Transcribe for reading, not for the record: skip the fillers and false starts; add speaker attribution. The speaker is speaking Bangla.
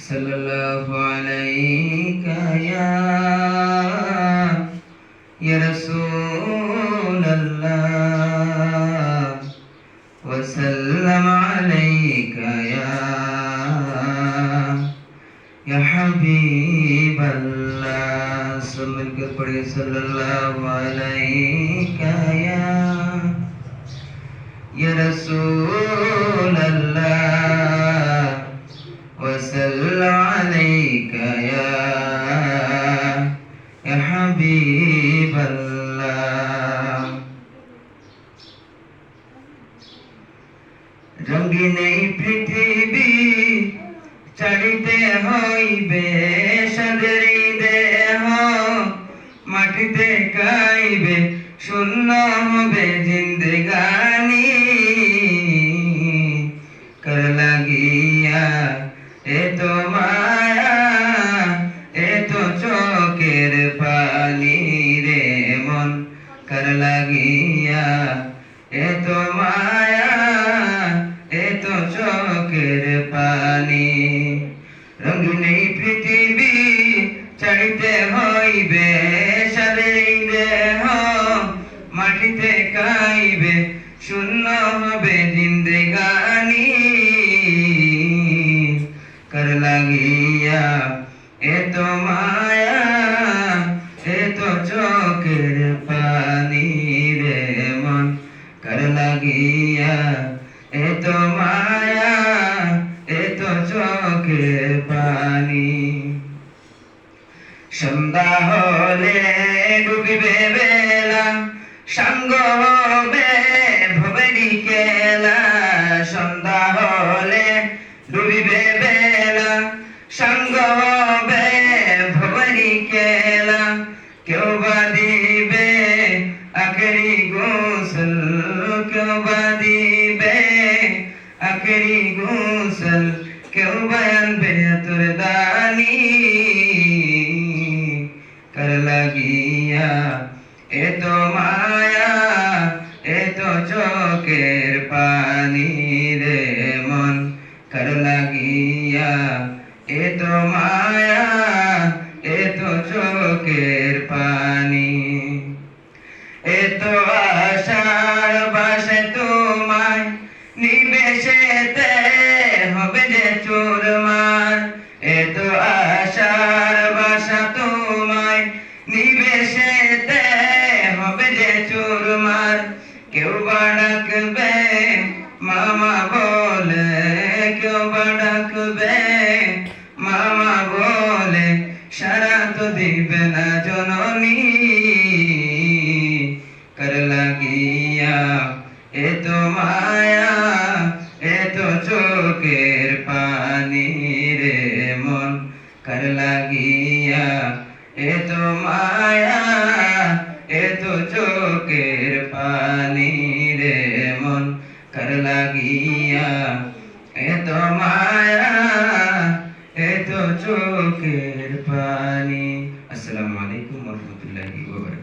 Speaker 1: सल्लल्लाहु अलैका या रसूल अल्लाह वसल्लम अलैका या हबीब अल्लाह। सब मिलकर पढ़िए सल्लल्लाहु अलैका या रसूल अल्लाह वसल्लम अलैका या हबीब अल्लाह। रंगीन এই পৃথিবী ছাড়িতে হইবে সাদেরই দেহ, মাটিতে কাইবে শূন্য হবে জিন্দেগানি। কার লাগিয়া এত মায়া এত চোখের পানি রে মন, কার লাগিয়া এত মায়া এত চোখের পানি। রঙিন এই পৃথিবী ছাড়িতে হইবে সাদেরই দেহ, মাটিতে কাইবে শূন্য হবে জিন্দেগানি। কার লাগিয়া এত মায়া এত চোখের পানি রে মন, কার লাগিয়া এত মায়া এত চোখের পানি। সন্ধ্যা হলে ডুবিবে বেলা, সাঙ্গ হবে ভবেরি কেলা। সন্ধ্যা হলে ডুবিবে বেলা, সাঙ্গ হবে ভবেরি কেলা। কেউ বা দিবে আখেরি গোসল, কেউ বা দিবে আখেরি গোসল, কেউ বা আনবে তোর দানি। কার লাগিয়া এত মায়া এত চোখের পানি রে মন, কার লাগিয়া এত মায়া এত চোখের পানি। এত আশার বাসে তোমায় নিবেশেতে হবে যে চুরমার। এত আশার বাসা তোমায় নিবেশেতে হবে যে চুরমার। কেউ বা ডাকবে মামা বলে, কেউ বা ডাকবে মামা বলে, সারা তো দিবে না জননী। কার লাগিয়া এত মায়া এত চোখের পানি রে মন, কার লাগিয়া এত মায়া এত চোখের পানি রে মন, কার লাগিয়া এত মায়া এত চোখের পানি। আসসালামু আলাইকুম ওয়া রাহমাতুল্লাহি ওয়া বারাকাতুহু।